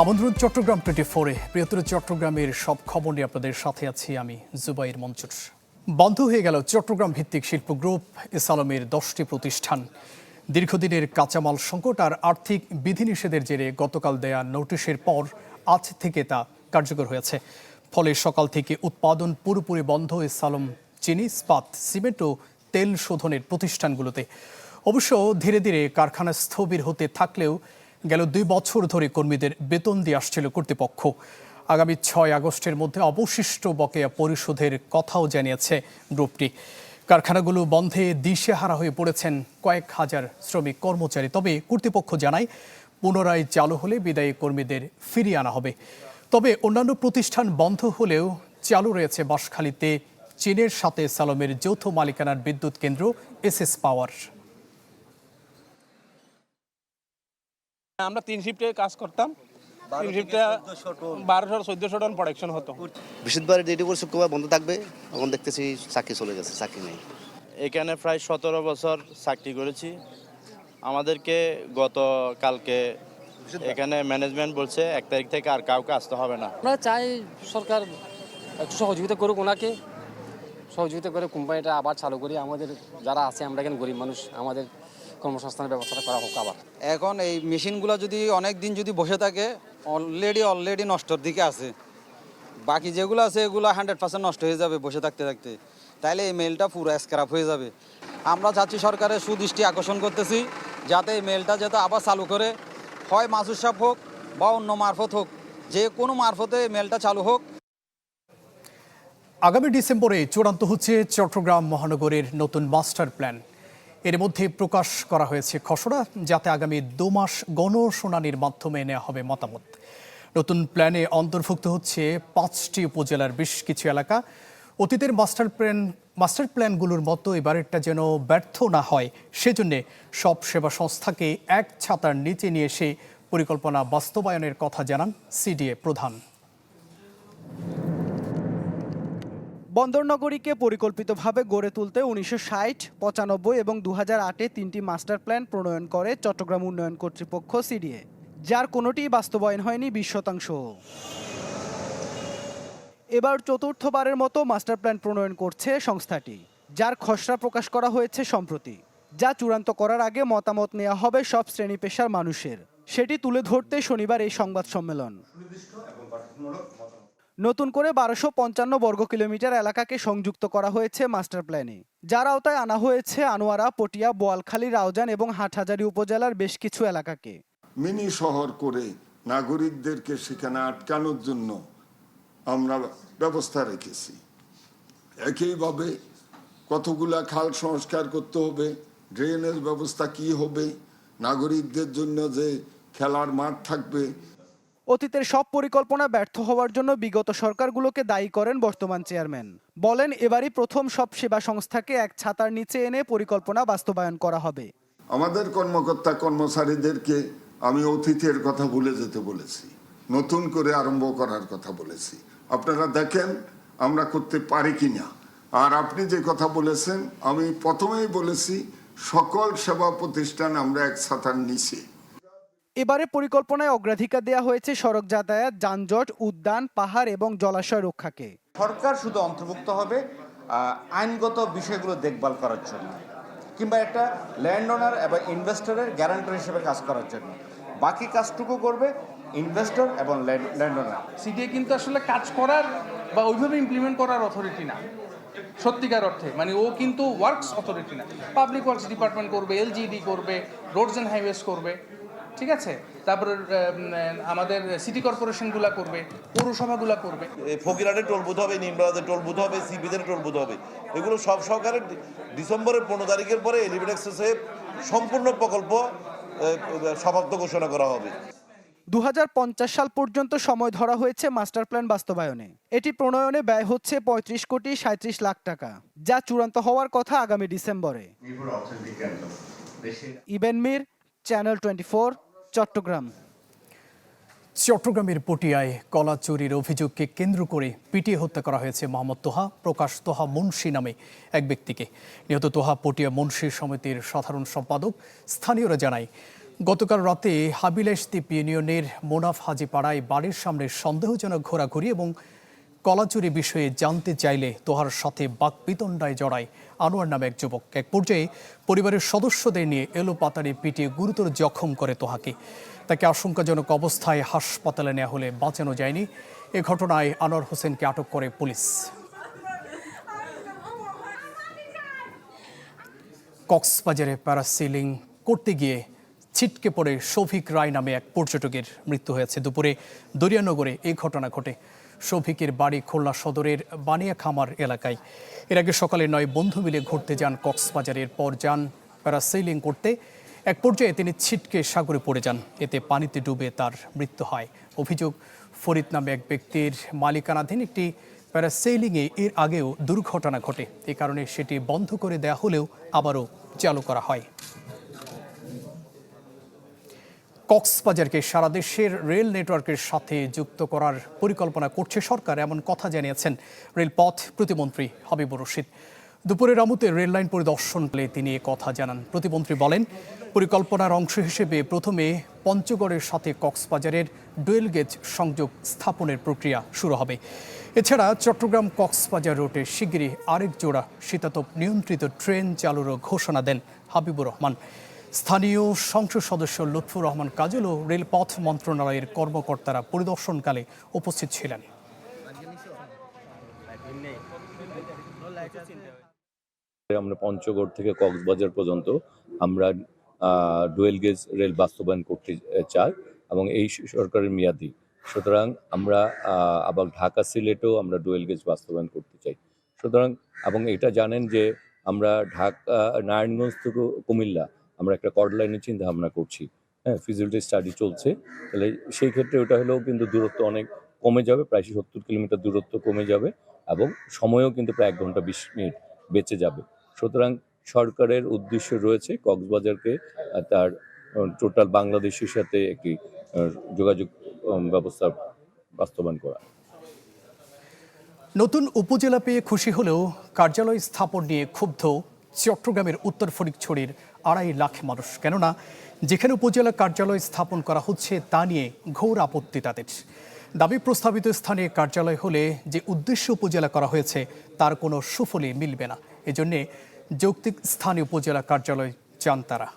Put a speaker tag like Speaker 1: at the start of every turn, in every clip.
Speaker 1: আমন্ত্রণ চট্টগ্রাম 24-এ। বৃহত্তর চট্টগ্রামের সব খবর নিয়ে আপনাদের সাথে আছি আমি জুবাইর মঞ্জুর। বন্ধ হয়ে গেল চট্টগ্রাম ভিত্তিক শিল্প গ্রুপ এসালমের 10টি প্রতিষ্ঠান। দীর্ঘদিনের কাঁচামাল সংকট আর আর্থিক বিধিনিষেধের জেরে গতকাল দেয়া নোটিশের পর আজ থেকে তা কার্যকর হয়েছে। ফলে সকাল থেকে উৎপাদন পুরোপুরি বন্ধ এসালম চিনি, ইস্পাত, সিমেন্ট ও তেল শোধনের প্রতিষ্ঠানগুলোতে। অবশ্য ধীরে ধীরে কারখানা স্থবির হতে থাকলেও গেল 2 বছর ধরে কর্মীদের বেতন দিয়ে আসছিল কর্তৃপক্ষ। আগামী 6 আগস্টের মধ্যে অবশিষ্ট বকেয়া পরিশোধের কথাও জানিয়েছে গ্রুপটি। কারখানাগুলো বন্ধে দিশেহারা হয়ে পড়েছেন কয়েক হাজার শ্রমিক কর্মচারী। তবে কর্তৃপক্ষ জানায় পুনরায় চালু হলে বিদায়ী কর্মীদের ফিরিয়ে আনা হবে। তবে অন্যান্য প্রতিষ্ঠান বন্ধ হলেও চালু রয়েছে বাঁশখালীতে চীনের সাথে সালমের যৌথ মালিকানার বিদ্যুৎ কেন্দ্র এসএস পাওয়ার।
Speaker 2: আমরা 3 শিফটে কাজ করতাম। 3 শিফটে 1200-1400 টন প্রোডাকশন হতো।
Speaker 3: বৃহস্পতিবার শুক্রবার শুক্রবার বন্ধ থাকবে। এখন দেখতেছি চাকরি চলে গেছে, চাকরি নেই।
Speaker 4: এখানে প্রায় 17 বছর চাকরি করেছি। আমাদেরকে কালকে এখানে ম্যানেজমেন্ট বলছে 1 তারিখ থেকে আর কাউকে আসতে হবে না।
Speaker 5: আমরা চাই সরকার একটু সহযোগিতা করুক, ওনাকে সহযোগিতা করে কোম্পানিটা আবার চালু করি। আমাদের যারা আছে, আমরা এখানে গরিব মানুষ, আমাদের কর্মসংস্থানের ব্যবস্থাটা করা হোক আবার।
Speaker 6: এখন এই মেশিনগুলো যদি অনেক দিন যদি বসে থাকে, অলরেডি নষ্টর দিকে আছে। বাকি যেগুলো আছে এগুলো 100% নষ্ট হয়ে যাবে বসে থাকতে থাকতে। তাইলে এই মেলটা পুরো স্ক্র্যাপ হয়ে যাবে। আমরা চাচ্ছি সরকারের সুদৃষ্টি আকর্ষণ করতেছি যাতে এই মেলটা যাতে আবার চালু করে, হয় মাসুদ সাহেব হোক বা অন্য মারফত হোক, যে কোনো মারফতে মেলটা চালু হোক।
Speaker 1: আগামী ডিসেম্বরে চূড়ান্ত হচ্ছে চট্টগ্রাম মহানগরের নতুন মাস্টার প্ল্যান। এর মধ্যে প্রকাশ করা হয়েছে খসড়া, যাতে আগামী 2 মাস গণশুনানির মাধ্যমে নেওয়া হবে মতামত। নতুন প্ল্যানে অন্তর্ভুক্ত হচ্ছে 5টি উপজেলার বেশ কিছু এলাকা। অতীতের মাস্টার প্ল্যানগুলোর মতো এবারেরটা যেন ব্যর্থ না হয়, সেজন্য সব সেবা সংস্থাকে এক ছাতার নিচে নিয়ে এসে পরিকল্পনা বাস্তবায়নের কথা জানান সিডিএ প্রধান।
Speaker 7: বন্দরনগরীকে পরিকল্পিতভাবে গড়ে তুলতে 1960, 95 এবং 2008-এ 3টি মাস্টার প্ল্যান প্রণয়ন করে চট্টগ্রাম উন্নয়ন কর্তৃপক্ষ সিডিএ, যার কোনোটিই বাস্তবায়ন হয়নি 20%। এবার চতুর্থবারের মতো মাস্টার প্ল্যান প্রণয়ন করছে সংস্থাটি, যার খসড়া প্রকাশ করা হয়েছে সম্প্রতি। যা চূড়ান্ত করার আগে মতামত নেওয়া হবে সব শ্রেণী পেশার মানুষের। সেটি তুলে ধরতে শনিবার এই সংবাদ সম্মেলন। নতুন করে 1255 বর্গ কিলোমিটার এলাকাকে সংযুক্ত করা হয়েছে মাস্টার প্ল্যানে, যার আওতায় আনা হয়েছে আনোয়ারা, পটিয়া, বোয়ালখালী, রাউজান এবং হাটহাজারী উপজেলার বেশ কিছু এলাকাকে
Speaker 8: মিনি শহর করে নাগরিকদেরকে সেখানে আটকানোর জন্য আমরা ব্যবস্থা রেখেছি। একইভাবে কতগুলা খাল সংস্কার করতে হবে, ড্রেনেজ ব্যবস্থা কি হবে, নাগরিকদের জন্য যে খেলার মাঠ থাকবে।
Speaker 7: অতীতের সব পরিকল্পনা ব্যর্থ হওয়ার জন্য বিগত সরকারগুলোকে দায়ী করেন বর্তমান চেয়ারম্যান। বলেন, এবারই প্রথম সব সেবা সংস্থাকে এক ছাতার নিচে এনে পরিকল্পনা বাস্তবায়ন করা হবে।
Speaker 8: আমাদের কর্মকর্তা কর্মচারীদেরকে আমি অতীতের কথা ভুলে যেতে বলেছি, নতুন করে আরম্ভ করার কথা বলেছি। আপনারা দেখেন আমরা করতে পারি কিনা। আর আপনি যে কথা বলেছেন, আমি প্রথমেই বলেছি সকল সেবা প্রতিষ্ঠান আমরা এক ছাতার নিচে।
Speaker 7: এবারে পরিকল্পনায় অগ্রাধিকার দেওয়া হয়েছে সড়ক যাতায়াত, যানজট, উদ্যান, পাহাড় এবং জলাশয় রক্ষাকে।
Speaker 9: সরকার শুধু অন্তর্ভুক্ত হবে আইনগত বিষয়গুলো দেখভাল করার জন্য, কিংবা একটা ল্যান্ড ওনার এবং ইনভেস্টরের গ্যারান্টার হিসেবে কাজ করার জন্য। বাকি কাজটুকু করবে ইনভেস্টর এবং ল্যান্ড ওনার।
Speaker 2: সিডিএ কিন্তু আসলে কাজ করার বা ওইভাবে ইমপ্লিমেন্ট করার অথরিটি না সত্যিকার অর্থে। মানে ও কিন্তু ওয়ার্কস অথরিটি না। পাবলিক ওয়ার্কস ডিপার্টমেন্ট করবে, এলজিডি করবে, রোডস অ্যান্ড হাইওয়েজ করবে, ঠিক আছে, তারপরে আমাদের সিটি কর্পোরেশনগুলো করবে, পৌরসভাগুলো করবে।
Speaker 4: ফকিরাটে টোল বুথ হবে, নিমরাতে টোল বুথ হবে, সিবিতে টোল বুথ হবে। এগুলো সব সরকারের ডিসেম্বরের 15 তারিখের পরে এলিভেট এক্সেসে সম্পূর্ণ প্রকল্প সমাপ্ত ঘোষণা করা হবে।
Speaker 7: 2050 সাল পর্যন্ত সময় ধরা হয়েছে মাস্টার প্ল্যান বাস্তবায়নে। এটি প্রণয়নে ব্যয় হচ্ছে 35,37 লাখ টাকা, যা চূড়ান্ত হওয়ার কথা আগামী ডিসেম্বরে। ইবেন মীর, চ্যানেল 24, চট্টগ্রাম।
Speaker 1: চট্টগ্রামের পটিয়ায় কলা চুরির অভিযোগকে কেন্দ্র করে পিটিয়ে হত্যা করা হয়েছে মোহাম্মদ তোহা প্রকাশ তোহা মুন্সি নামে এক ব্যক্তিকে। নিহত তোহা পটিয়া মুন্সি সমিতির সাধারণ সম্পাদক। স্থানীয়রা জানায় গতকাল রাতে হাবিলাসদ্বীপ ইউনিয়নের মোনাফ হাজিপাড়ায় বাড়ির সামনে সন্দেহজনক ঘোরাঘুরি এবং কলাচুরি বিষয়ে জানতে চাইলে তোহার সাথে বাকবিতণ্ডায় জড়ায় আনোয়ার নামে এক যুবক। এক পর্যায়ে পরিবারের সদস্যদের নিয়ে এলোপাতাড়ি পিটিয়ে গুরুতর জখম করে তোহাকে। তাকে আশঙ্কাজনক অবস্থায় হাসপাতালে নেওয়া হলে বাঁচানো যায়নি। এ ঘটনায় আনোয়ার হোসেনকে আটক করে পুলিশ। কক্সবাজারে প্যারাসেলিং করতে গিয়ে ছিটকে পড়ে শফিক রায় নামে এক পর্যটকের মৃত্যু হয়েছে। দুপুরে দরিয়ানগরে এই ঘটনা ঘটে। শফিকের বাড়ি খুলনা সদরের বানিয়াখামার এলাকায়। এর আগে সকালে 9 বন্ধু মিলে ঘুরতে যান কক্সবাজারের পর যান প্যারাসেলিং করতে। এক পর্যায়ে তিনি ছিটকে সাগরে পড়ে যান। এতে পানিতে ডুবে তার মৃত্যু হয়। অভিযোগ, ফরিদ নামে এক ব্যক্তির মালিকানাধীন একটি প্যারাসেলিংয়ে এর আগেও দুর্ঘটনা ঘটে। এ কারণে সেটি বন্ধ করে দেওয়া হলেও আবারও চালু করা হয়। কক্সবাজারকে সারা দেশের রেল নেটওয়ার্কের সাথে যুক্ত করার পরিকল্পনা করছে সরকার, এমন কথা জানিয়েছেন রেলপথ প্রতিমন্ত্রী হাবিবুর রশিদ। দুপুরে রামুতে রেল লাইন পরিদর্শন করে তিনি এ কথা জানান। প্রতিমন্ত্রী বলেন, পরিকল্পনার অংশ হিসেবে প্রথমে পঞ্চগড়ের সাথে কক্সবাজারের ডুয়েল গেজ সংযোগ স্থাপনের প্রক্রিয়া শুরু হবে। এছাড়া চট্টগ্রাম কক্সবাজার রুটে শিগগিরই আরেক জোড়া শীতাতপ নিয়ন্ত্রিত ট্রেন চালুরও ঘোষণা দেন হাবিবুর রহমান। স্থানীয় সংসদ সদস্য লুৎফুর রহমান কাজল ও রেলপথ মন্ত্রণালয়ের কর্মকর্তারা পরিদর্শনকালে উপস্থিত ছিলেন।
Speaker 10: আমরা পঞ্চগড় থেকে কক্সবাজার পর্যন্ত আমরা ডুয়েল গেজ রেল বাস্তবায়ন করতে চাই এবং এই সরকারের মেয়াদি। সুতরাং আমরা আবার ঢাকা সিলেটেও আমরা ডুয়েল গেজ বাস্তবায়ন করতে চাই। সুতরাং এবং এটা জানেন যে আমরা ঢাকা নারায়ণগঞ্জ থেকে কুমিল্লা আমরা একটা কর্ড লাইনের চিন্তা ভাবনা করছি। হ্যাঁ, ফিজিবিলিটি স্টাডি চলছে। তাহলে সেই ক্ষেত্রে ওটা হলেও কিন্তু দূরত্ব অনেক কমে যাবে, প্রায় 70 কিলোমিটার দূরত্ব কমে যাবে এবং সময়ও কিন্তু প্রায় 1 ঘন্টা 20 মিনিট বেঁচে যাবে। সুতরাং সরকারের উদ্দেশ্য রয়েছে কক্সবাজারকে তার টোটাল বাংলাদেশের সাথে একটি যোগাযোগ ব্যবস্থা বাস্তবায়ন করা।
Speaker 1: নতুন উপজেলা পেয়ে খুশি হলেও কার্যালয় স্থাপন নিয়ে ক্ষুব্ধ চট্টগ্রামের উত্তর ফটিকছড়ির 2.5 লাখ মানুষ। কেননা যেখানে উপজেলা কার্যালয় স্থাপন করা হচ্ছে তা নিয়ে ঘোর আপত্তি তাদের। দাবি, প্রস্তাবিত স্থানে কার্যালয় হলে যে উদ্দেশ্য উপজেলা করা হয়েছে তার কোনো সুফলই মিলবে না। এজন্যে যৌক্তিক স্থানে উপজেলা কার্যালয় চান তারা।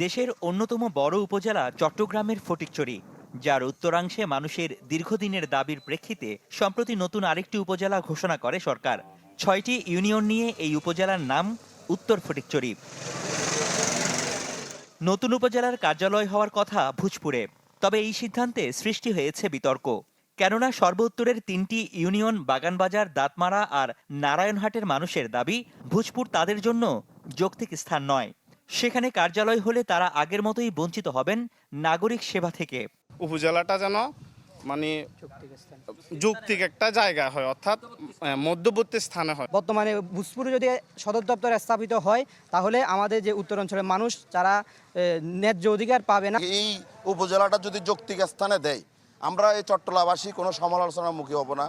Speaker 11: দেশের অন্যতম বড় উপজেলা চট্টগ্রামের ফটিকছড়ি, যার উত্তরাংশে মানুষের দীর্ঘদিনের দাবির প্রেক্ষিতে সম্প্রতি নতুন আরেকটি উপজেলা ঘোষণা করে সরকার। 6টি ইউনিয়ন নিয়ে এই উপজেলার নাম উত্তর ফটিকছড়ি। নতুন উপজেলার কার্যালয় হওয়ার কথা ভূজপুরে, তবে এই সিদ্ধান্তে সৃষ্টি হয়েছে বিতর্ক। কেননা সর্বোত্তরের 3টি ইউনিয়ন বাগানবাজার, দাঁতমারা আর নারায়ণহাটের মানুষের দাবি ভূজপুর তাদের জন্য যৌক্তিক স্থান নয়। সেখানে কার্যালয় হলে তারা আগের মতোই বঞ্চিত হবেন নাগরিক সেবা থেকে।
Speaker 12: উপজেলাটা যেন মানে যৌক্তিক একটা জায়গা হয়, অর্থাৎ মধ্যবর্তী স্থানে হয়।
Speaker 13: বর্তমানে ভূজপুরে যদি সদর দপ্তর স্থাপিত হয় তাহলে আমাদের যে উত্তরাঞ্চলের মানুষ যারা ন্যায্য অধিকার পাবে না।
Speaker 14: এই উপজেলাটা যদি যৌক্তিক স্থানে দেয় আমরা এই চট্টলাবাসী কোনো সমালোচনার মুখী হব না।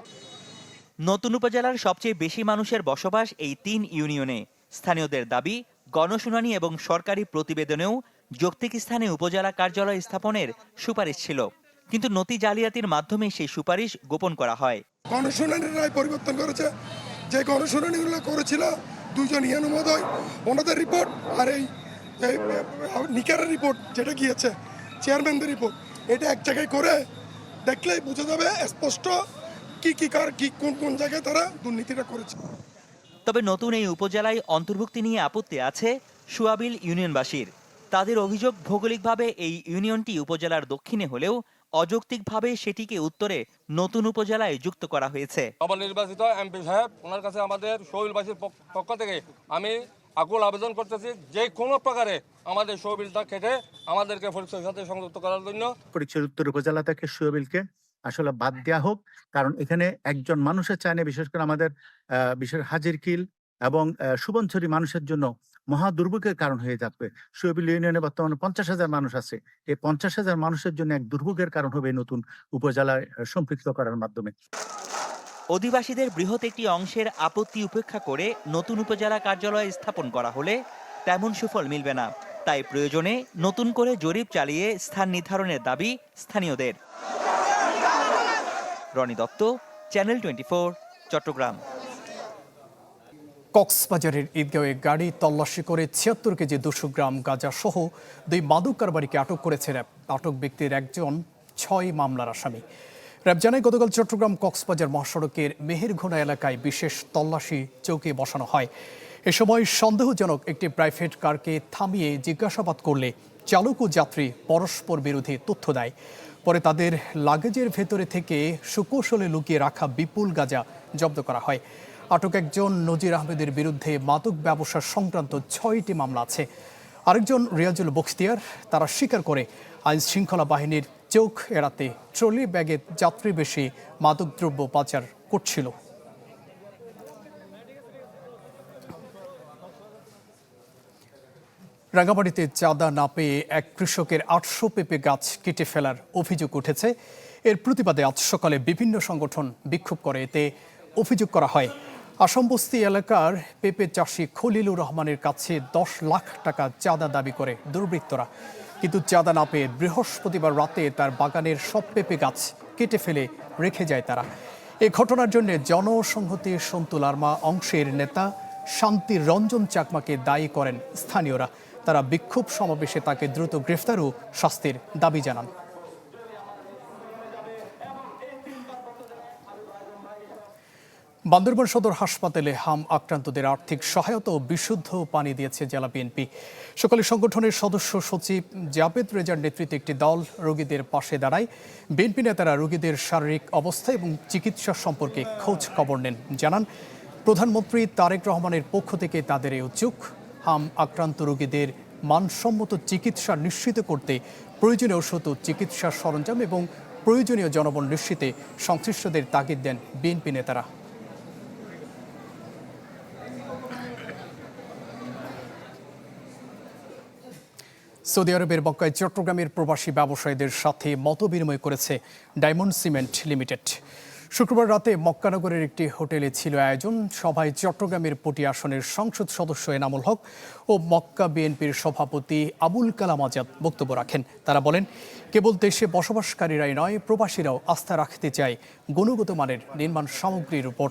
Speaker 11: নতুন উপজেলার সবচেয়ে বেশি মানুষের বসবাস এই 3 ইউনিয়নে। স্থানীয়দের দাবি, গণশুনানি এবং সরকারি প্রতিবেদনেও যৌক্তিক স্থানে উপজেলা কার্যালয় স্থাপনের সুপারিশ ছিল, কিন্তু নথি জালিয়াতির মাধ্যমে সেই সুপারিশ গোপন করা হয়।
Speaker 15: গণশুনানির রায় পরিবর্তন করেছে। যে গণশুনানিগুলো করেছিল 2 জন অনুমোদয়, ওনাদের রিপোর্ট আর এই নিকারের রিপোর্ট যেটা গিয়েছে চেয়ারম্যানদের রিপোর্ট, এটা এক জায়গায় করে দেখলেই বোঝা যাবে স্পষ্ট কি কোন জায়গায় তারা দুর্নীতিটা করেছে।
Speaker 11: তবে নতুন এই উপজেলায় অন্তর্ভুক্তি নিয়ে আপত্তি আছে সুয়াবিল ইউনিয়নবাসীর। তাদের অভিযোগ, ভৌগোলিকভাবে এই ইউনিয়নটি উপজেলার দক্ষিণে হলেও অযৌক্তিকভাবে সেটিকে উত্তরে নতুন উপজেলায় যুক্ত করা হয়েছে।
Speaker 16: নবনির্বাচিত এমপি সাহেব, ওনার কাছে আমাদের সুয়াবিলবাসীর পক্ষ থেকে আমি আকুল আবেদন করতেছি যে কোনো প্রকারে আমাদের সুয়াবিলটা কেটে আমাদেরকে ফটিকছড়ির সাথে সংযুক্ত করার জন্য।
Speaker 17: ফটিকছড়ি উত্তর উপজেলা থেকে সুয়াবিলকে আসলে বাদ দেওয়া হোক, কারণ এখানে একজন মানুষের চায় না, বিশেষ করে আমাদের বিশেষ হাজিরকিল এবং সুবনছড়ি মানুষের জন্য মহা দুর্ভোগের কারণ হয়ে যাবে। সুয়াবিল ইউনিয়নে বর্তমানে 50,000 মানুষ আছে। এই 50,000 মানুষের জন্য এক দুর্ভোগের কারণ হবে নতুন উপজেলায় সম্পৃক্ত করার মাধ্যমে।
Speaker 11: অধিবাসীদের বৃহৎ একটি অংশের আপত্তি উপেক্ষা করে নতুন উপজেলা কার্যালয় স্থাপন করা হলে তেমন সুফল মিলবে না। তাই প্রয়োজনে নতুন করে জরিপ চালিয়ে স্থান নির্ধারণের দাবি স্থানীয়দের। রনি দত্ত, চ্যানেল 24, চট্টগ্রাম।
Speaker 1: কক্সবাজারের ঈদগাঁওয়ে গাড়ি তল্লাশি করে ৭৬ কেজি ২০০ গ্রাম গাঁজা সহ ২ মাদক কারবারিকে আটক করেছে র্যাব। আটক ব্যক্তির একজন ৬ মামলার আসামি। র্যাব জানায়, গতকাল চট্টগ্রাম কক্সবাজার মহাসড়কের মেহেরঘোনা এলাকায় বিশেষ তল্লাশি চৌকি বসানো হয়। এ সময় সন্দেহজনক একটি প্রাইভেট কারকে থামিয়ে জিজ্ঞাসাবাদ করলে চালক ও যাত্রী পরস্পর বিরোধী তথ্য দেয়। পরে তাদের লাগেজের ভেতরে থেকে সুকৌশলে লুকিয়ে রাখা বিপুল গাঁজা জব্দ করা হয়। আটক একজন নজির আহমেদের বিরুদ্ধে মাদক ব্যবসা সংক্রান্ত ৬টি মামলা আছে। আরেকজন রিয়াজুল বখতিয়ার, তারা স্বীকার করে আইন শৃঙ্খলা বাহিনীর চোখ এড়াতে ট্রলি ব্যাগে যাত্রী বেশি মাদকদ্রব্য পাচার করছিল। রাঙামাটিতে চাঁদা না পেয়ে এক কৃষকের ৮০০ পেঁপে গাছ কেটে ফেলার অভিযোগ উঠেছে। এর প্রতিবাদে আজ সকালে বিভিন্ন সংগঠন বিক্ষোভ করে। এতে অভিযোগ করা হয়, আসামবস্তি এলাকার পেঁপে চাষি খলিলুর রহমানের কাছে ১০ লাখ টাকা চাঁদা দাবি করে দুর্বৃত্তরা। কিন্তু চাঁদা না পেয়ে বৃহস্পতিবার রাতে তার বাগানের সব পেঁপে গাছ কেটে ফেলে রেখে যায় তারা। এই ঘটনার জন্য জনসংহতি সন্তু লারমা অংশের নেতা শান্তি রঞ্জন চাকমাকে দায়ী করেন স্থানীয়রা। তারা বিক্ষোভ সমাবেশে তাকে দ্রুত গ্রেফতার ও শাস্তির দাবি জানান। বান্দরবান সদর হাসপাতালে হাম আক্রান্তদের আর্থিক সহায়তা ও বিশুদ্ধ পানি দিয়েছে জেলা বিএনপি। সকালে সংগঠনের সদস্য সচিব জাবেদ রেজার নেতৃত্বে একটি দল রোগীদের পাশে দাঁড়ায়। বিএনপি নেতারা রোগীদের শারীরিক অবস্থা এবং চিকিৎসা সম্পর্কে খোঁজ খবর নেন। জানান, প্রধানমন্ত্রী তারেক রহমানের পক্ষ থেকে তাদের এই উদ্যোগ হাম আক্রান্ত রোগীদের মানসম্মত চিকিৎসা নিশ্চিত করতে প্রয়োজনীয় ওষুধ ও চিকিৎসা সরঞ্জাম এবং প্রয়োজনীয় জনবল নিশ্চিতে সংশ্লিষ্টদের তাগিদ দেন বিএনপি নেতারা। সৌদি আরবের মক্কায় চট্টগ্রামের প্রবাসী ব্যবসায়ীদের সাথে মতবিনিময় করেছে ডায়মন্ড সিমেন্ট লিমিটেড। শুক্রবার রাতে মক্কানগরের একটি হোটেলে ছিল আয়োজন। সভায় চট্টগ্রামের পটি আসনের সংসদ সদস্য এনামুল হক ও মক্কা বিএনপির সভাপতি আবুল কালাম আজাদ বক্তব্য রাখেন। তারা বলেন, কেবল দেশে বসবাসকারীরাই নয়, প্রবাসীরাও আস্থা রাখতে চায় গুণগত মানের নির্মাণ সামগ্রীর উপর।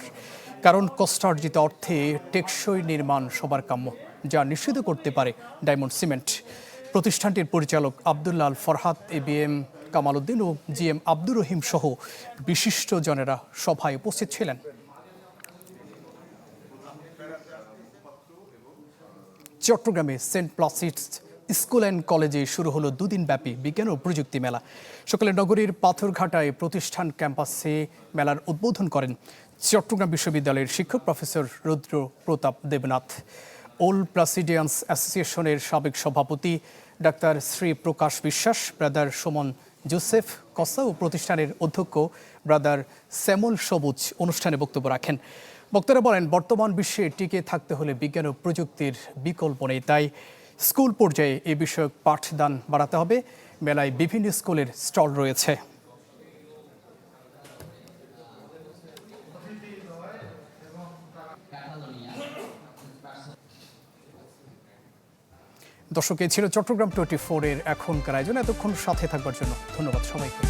Speaker 1: কারণ কষ্টার্জিত অর্থে টেকসই নির্মাণ সবার কাম্য, যা নিশ্চিত করতে পারে ডায়মন্ড সিমেন্ট। প্রতিষ্ঠানটির পরিচালক আব্দুল্লাহ আল ফরহাদ, এবিএম কামাল উদ্দিন ও জিএম আব্দুর রহিম সহ বিশিষ্ট জনেরা সভায় উপস্থিত ছিলেন। চট্টগ্রামে সেন্ট প্লাসিডস স্কুল অ্যান্ড কলেজে শুরু হলো দুদিনব্যাপী বিজ্ঞান ও প্রযুক্তি মেলা। সকালে নগরীর পাথরঘাটায় প্রতিষ্ঠান ক্যাম্পাসে মেলার উদ্বোধন করেন চট্টগ্রাম বিশ্ববিদ্যালয়ের শিক্ষক প্রফেসর রুদ্র প্রতাপ দেবনাথ। ওল্ড প্লাসিডিয়ান্স অ্যাসোসিয়েশনের সাবেক সভাপতি ডাক্তার শ্রী প্রকাশ বিশ্বাস, ব্রাদার সুমন জোসেফ কসা ও প্রতিষ্ঠানের অধ্যক্ষ ব্রাদার শ্যামল সবুজ অনুষ্ঠানে বক্তব্য রাখেন। বক্তারা বলেন, বর্তমান বিশ্বে টিকে থাকতে হলে বিজ্ঞান ও প্রযুক্তির বিকল্প নেই। তাই স্কুল পর্যায়ে এ বিষয়ক পাঠদান বাড়াতে হবে। মেলায় বিভিন্ন স্কুলের স্টল রয়েছে। দর্শক, এই ছিল চট্টগ্রাম 24 এর এখনকার আয়োজন। এতক্ষণ সাথে থাকবার জন্য ধন্যবাদ সবাইকে।